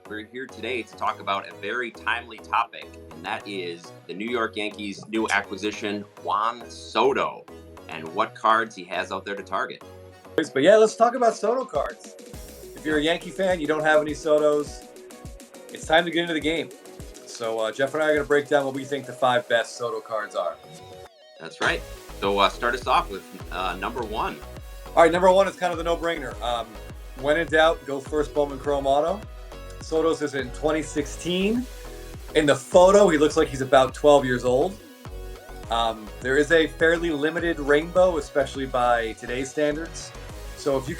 We're here today to talk about a very timely topic, and that is the New York Yankees' new acquisition, Juan Soto, and what cards he has out there to target. But yeah, let's talk about Soto cards. If you're a Yankee fan, you don't have any Sotos, it's time to get into the game. So Jeff and I are going to break down what we think the 5 best Soto cards are. That's right. So start us off with number 1. All right, number 1 is kind of the no-brainer. When in doubt, go first Bowman Chrome Auto. Soto's is in 2016. In the photo, he looks like he's about 12 years old. There is a fairly limited rainbow, especially by today's standards. So if you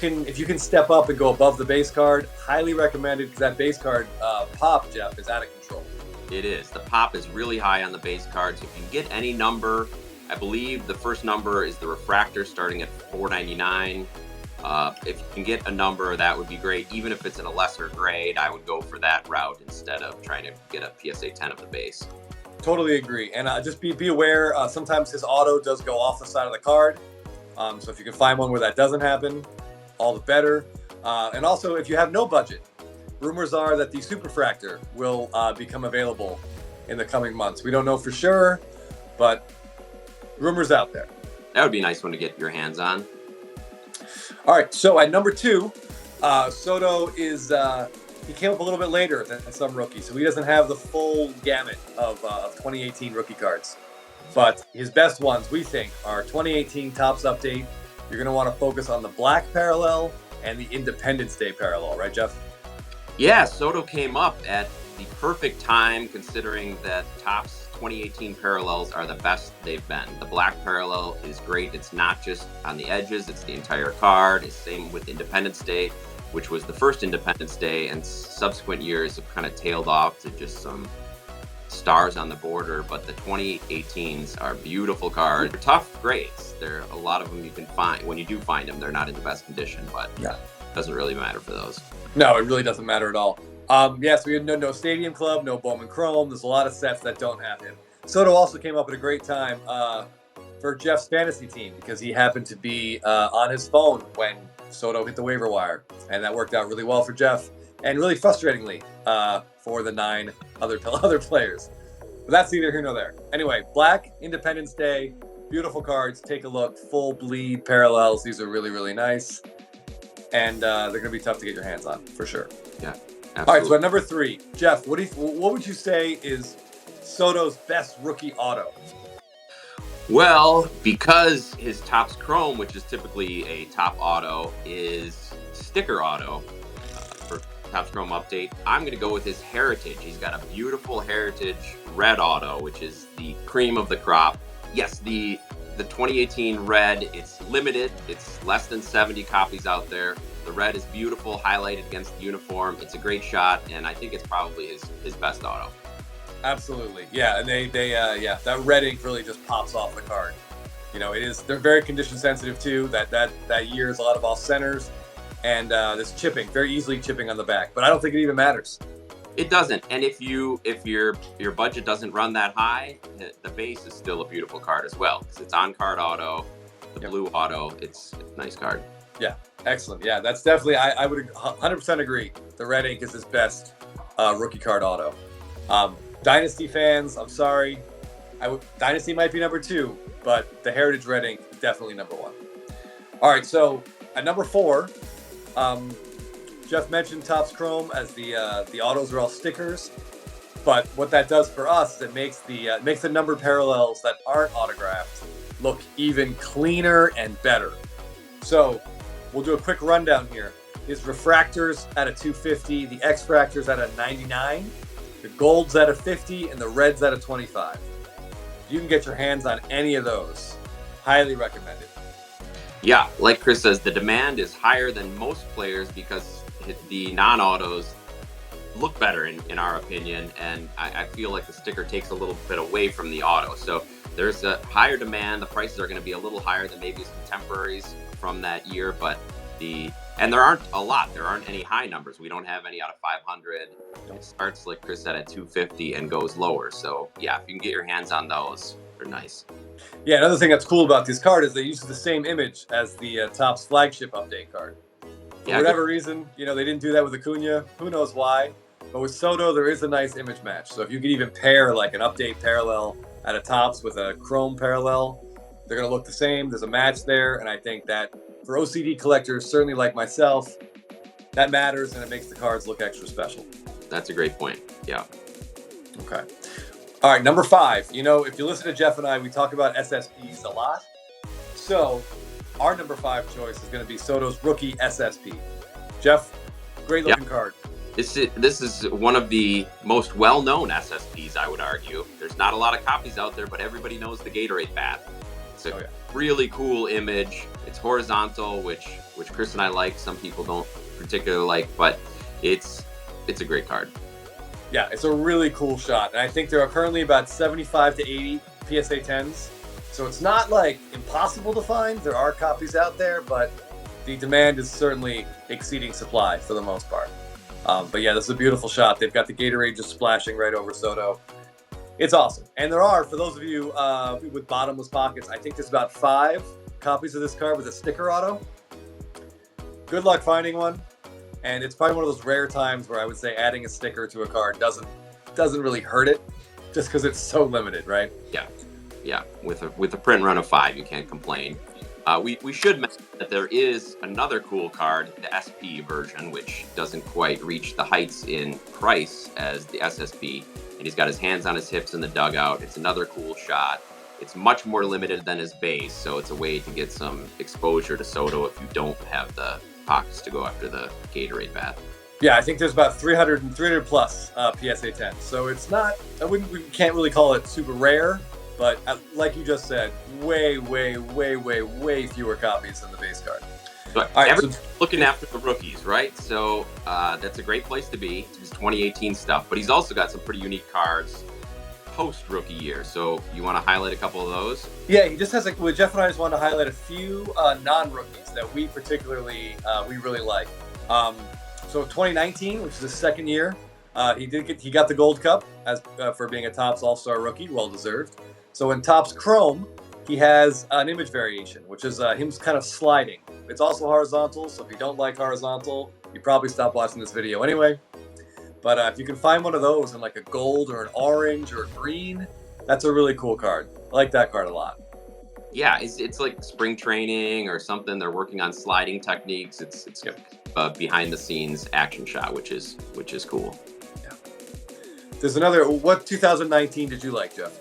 can step up and go above the base card, highly recommended, because that base card pop, Jeff, is out of control. It is. The pop is really high on the base card. So if you can get any number, I believe the first number is the refractor starting at $4.99. If you can get a number, that would be great. Even if it's in a lesser grade, I would go for that route instead of trying to get a PSA 10 of the base. Totally agree. And just be aware, sometimes his auto does go off the side of the card. So if you can find one where that doesn't happen, all the better. And also, if you have no budget, rumors are that the Superfractor will become available in the coming months. We don't know for sure, but rumors out there. That would be a nice one to get your hands on. All right, so at number 2, Soto is he came up a little bit later than some rookies, so he doesn't have the full gamut of 2018 rookie cards. But his best ones, we think, are 2018 Topps Update. You're going to want to focus on the black parallel and the Independence Day parallel, right, Jeff? Yeah, Soto came up at the perfect time, considering that Topps 2018 parallels are the best they've been. The black parallel is great. It's not just on the edges, it's the entire card. It's same with Independence Day, which was the first Independence Day, and subsequent years have kind of tailed off to just some stars on the border. But the 2018s are beautiful cards. They're tough grades. There are a lot of them you can find. When you do find them, they're not in the best condition, but yeah, it doesn't really matter for those. No, it really doesn't matter at all. So we had no Stadium Club, no Bowman Chrome. There's a lot of sets that don't have him. Soto also came up at a great time for Jeff's fantasy team, because he happened to be on his phone when Soto hit the waiver wire, and that worked out really well for Jeff, and really frustratingly for the 9 other players. But that's neither here nor there. Anyway, black Independence Day, beautiful cards. Take a look. Full bleed parallels. These are really, really nice, and they're going to be tough to get your hands on for sure. Yeah. Absolutely. All right, so at number 3, Jeff, what would you say is Soto's best rookie auto? Well, because his Topps Chrome, which is typically a top auto, is sticker auto for Topps Chrome Update, I'm going to go with his Heritage. He's got a beautiful Heritage red auto, which is the cream of the crop. Yes, the 2018 red, it's limited. It's less than 70 copies out there. The red is beautiful, highlighted against the uniform. It's a great shot, and I think it's probably his best auto. Absolutely, yeah. And they that red ink really just pops off the card. You know, they're very condition sensitive too. That year is a lot of off centers, and this chipping, very easily chipping on the back. But I don't think it even matters. It doesn't. And if your budget doesn't run that high, the base is still a beautiful card as well, because it's on card auto, the blue auto. It's a nice card. Yeah, excellent. Yeah, that's definitely, I would 100% agree. The red ink is his best rookie card auto. Dynasty fans, I'm sorry. Dynasty might be number 2, but the Heritage red ink is definitely number 1. All right, so at number 4, Jeff mentioned Topps Chrome as the autos are all stickers. But what that does for us is it makes the numbered parallels that aren't autographed look even cleaner and better. So we'll do a quick rundown here. His refractors at a 250, the X-fractors at a 99, the golds at a 50, and the reds at a 25. You can get your hands on any of those. Highly recommended. Yeah, like Chris says, the demand is higher than most players because the non-autos look better in our opinion, and I feel like the sticker takes a little bit away from the auto. So there's a higher demand. The prices are going to be a little higher than maybe his contemporaries from that year, but there aren't a lot. There aren't any high numbers. We don't have any out of 500. It starts, like Chris said, at 250 and goes lower. So yeah, if you can get your hands on those, they're nice. Yeah, another thing that's cool about this card is they use the same image as the Topps flagship update card. For whatever reason, they didn't do that with Acuna. Who knows why? But with Soto, there is a nice image match. So if you could even pair like an update parallel at a Topps with a Chrome parallel, they're going to look the same. There's a match there. And I think that for OCD collectors, certainly like myself, that matters and it makes the cards look extra special. That's a great point. Yeah. Okay. All right, number 5. You know, if you listen to Jeff and I, we talk about SSPs a lot. So our number 5 choice is going to be Soto's rookie SSP. Jeff, great looking card. This is one of the most well-known SSPs, I would argue. There's not a lot of copies out there, but everybody knows the Gatorade bat. It's a really cool image. It's horizontal, which Chris and I like. Some people don't particularly like, but it's a great card. Yeah, it's a really cool shot. And I think there are currently about 75 to 80 PSA 10s. So it's not like impossible to find. There are copies out there, but the demand is certainly exceeding supply for the most part. But yeah, this is a beautiful shot. They've got the Gatorade just splashing right over Soto. It's awesome. And there are, for those of you with bottomless pockets, I think there's about 5 copies of this card with a sticker auto. Good luck finding one. And it's probably one of those rare times where I would say adding a sticker to a card doesn't really hurt it, just because it's so limited, right? Yeah. With a print run of 5, you can't complain. We should mention that there is another cool card, the SP version, which doesn't quite reach the heights in price as the SSP. And he's got his hands on his hips in the dugout. It's another cool shot. It's much more limited than his base, so it's a way to get some exposure to Soto if you don't have the pockets to go after the Gatorade bat. Yeah, I think there's about 300 plus PSA 10. So it's not, we can't really call it super rare, but like you just said, way fewer copies than the base card. But everyone's looking after the rookies, right? So that's a great place to be. It's his 2018 stuff, but he's also got some pretty unique cards post-rookie year. So you want to highlight a couple of those? Yeah, he just has Jeff and I just wanted to highlight a few non-rookies that we particularly, we really like. So 2019, which is his second year, he got the Gold Cup as for being a Topps All-Star rookie, well-deserved. So in Topps Chrome, he has an image variation, which is him kind of sliding. It's also horizontal, so if you don't like horizontal, you probably stop watching this video anyway. But if you can find one of those in like a gold or an orange or a green, that's a really cool card. I like that card a lot. Yeah, it's like spring training or something. They're working on sliding techniques. It's a behind-the-scenes action shot, which is cool. Yeah. There's another. What 2019 did you like, Jeff?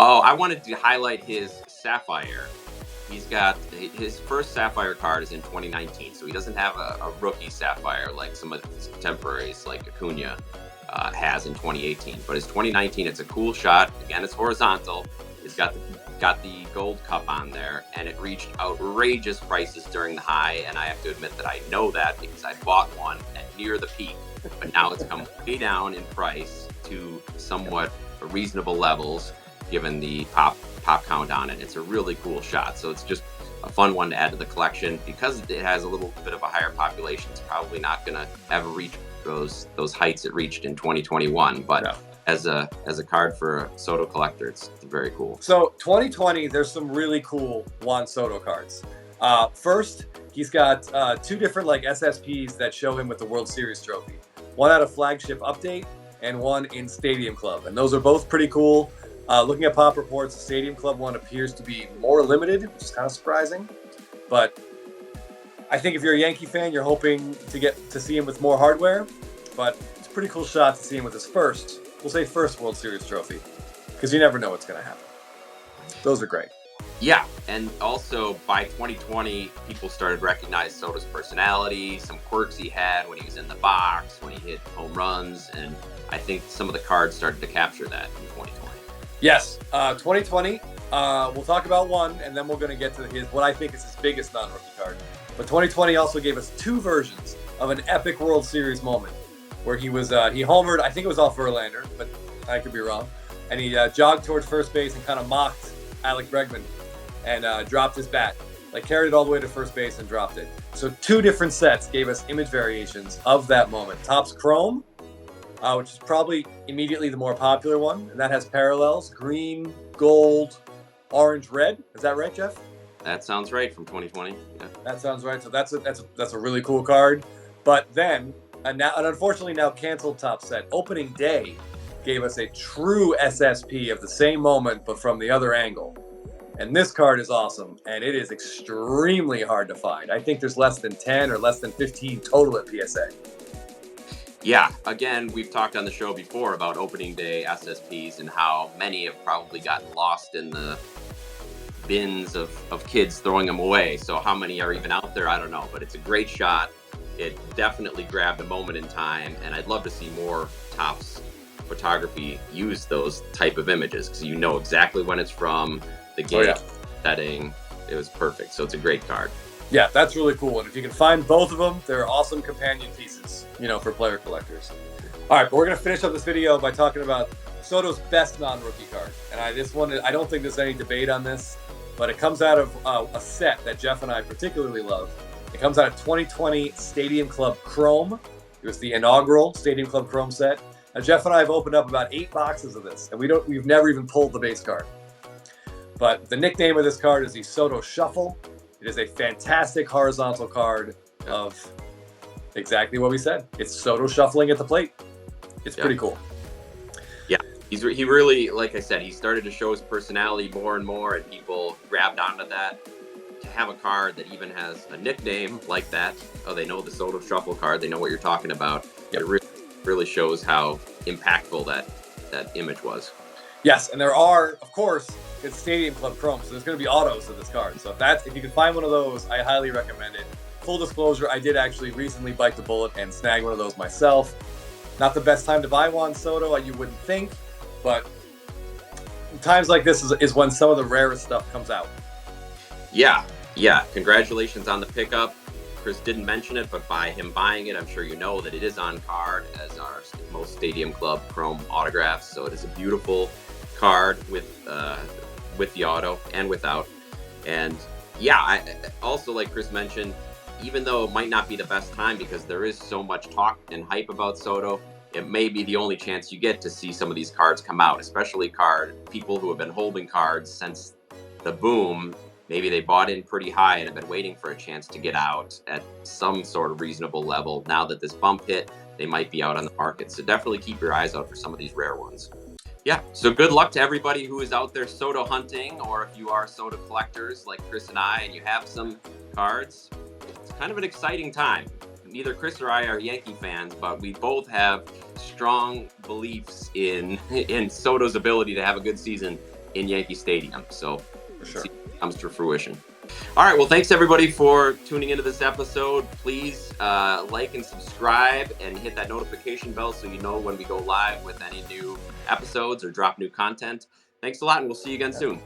Oh, I wanted to highlight his Sapphire. He's got his first Sapphire card is in 2019, so he doesn't have a rookie Sapphire like some of his contemporaries like Acuna has in 2018. But his 2019, it's a cool shot. Again, it's horizontal. It's got the Gold Cup on there, and it reached outrageous prices during the high. And I have to admit that I know that because I bought one at near the peak, but now it's come way down in price to somewhat reasonable levels given the pop count on it. It's a really cool shot, so it's just a fun one to add to the collection. Because it has a little bit of a higher population, it's probably not going to ever reach those heights it reached in 2021, but no. As a card for a Soto collector, it's very cool. So 2020, there's some really cool Juan Soto cards. First, he's got 2 different like SSPs that show him with the World Series trophy. One out of Flagship Update and one in Stadium Club, and those are both pretty cool. Looking at pop reports, the Stadium Club one appears to be more limited, which is kind of surprising. But I think if you're a Yankee fan, you're hoping to get to see him with more hardware. But it's a pretty cool shot to see him with his first World Series trophy, because you never know what's going to happen. Those are great. Yeah, and also by 2020, people started recognizing Soto's personality, some quirks he had when he was in the box, when he hit home runs, and I think some of the cards started to capture that in 2020. Yes, 2020. We'll talk about one, and then we're going to get to what I think is his biggest non-rookie card. But 2020 also gave us 2 versions of an epic World Series moment, where he homered. I think it was off Verlander, but I could be wrong. And he jogged towards first base and kind of mocked Alec Bregman, and dropped his bat, like carried it all the way to first base and dropped it. So 2 different sets gave us image variations of that moment. Topps Chrome, which is probably immediately the more popular one, and that has parallels: green, gold, orange, red. Is that right, Jeff? That sounds right from 2020. Yeah. That sounds right. So that's a really cool card. But then an unfortunately now canceled top set. Opening day gave us a true SSP of the same moment, but from the other angle. And this card is awesome, and it is extremely hard to find. I think there's less than 10 or less than 15 total at PSA. Yeah, again, we've talked on the show before about opening day SSPs and how many have probably gotten lost in the bins of kids throwing them away. So how many are even out there, I don't know, but it's a great shot. It definitely grabbed a moment in time, and I'd love to see more Topps photography use those type of images, because you know exactly when it's from, the game setting. It was perfect. So it's a great card. Yeah, that's really cool. And if you can find both of them, they're awesome companion pieces, for player collectors. All right, but we're going to finish up this video by talking about Soto's best non-rookie card. And I don't think there's any debate on this, but it comes out of a set that Jeff and I particularly love. It comes out of 2020 Stadium Club Chrome. It was the inaugural Stadium Club Chrome set. Now, Jeff and I have opened up about 8 boxes of this, and we've never even pulled the base card. But the nickname of this card is the Soto Shuffle. It is a fantastic horizontal card of exactly what we said. It's Soto shuffling at the plate. It's pretty cool. Yeah, he really, like I said, he started to show his personality more and more, and people grabbed onto that. To have a card that even has a nickname like that, they know the Soto Shuffle card, they know what you're talking about. Yep. It really shows how impactful that image was. Yes, and there are, of course, it's Stadium Club Chrome, so there's going to be autos of this card. So if you can find one of those, I highly recommend it. Full disclosure, I did actually recently bite the bullet and snag one of those myself. Not the best time to buy Juan Soto, you wouldn't think, but times like this is when some of the rarest stuff comes out. Yeah. Congratulations on the pickup. Chris didn't mention it, but by him buying it, I'm sure you know that it is on card as our most Stadium Club Chrome autographs. So it is a beautiful card with the auto and without. And yeah, I also, like Chris mentioned, even though it might not be the best time because there is so much talk and hype about Soto, it may be the only chance you get to see some of these cards come out, especially people who have been holding cards since the boom. Maybe they bought in pretty high and have been waiting for a chance to get out at some sort of reasonable level. Now that this bump hit, they might be out on the market. So definitely keep your eyes out for some of these rare ones. Yeah, so good luck to everybody who is out there Soto hunting, or if you are Soto collectors like Chris and I and you have some cards, it's kind of an exciting time. Neither Chris or I are Yankee fans, but we both have strong beliefs in Soto's ability to have a good season in Yankee Stadium. So for sure, it comes to fruition. All right, well, thanks everybody for tuning into this episode. Please like and subscribe and hit that notification bell so you know when we go live with any new episodes or drop new content. Thanks a lot, and we'll see you again soon.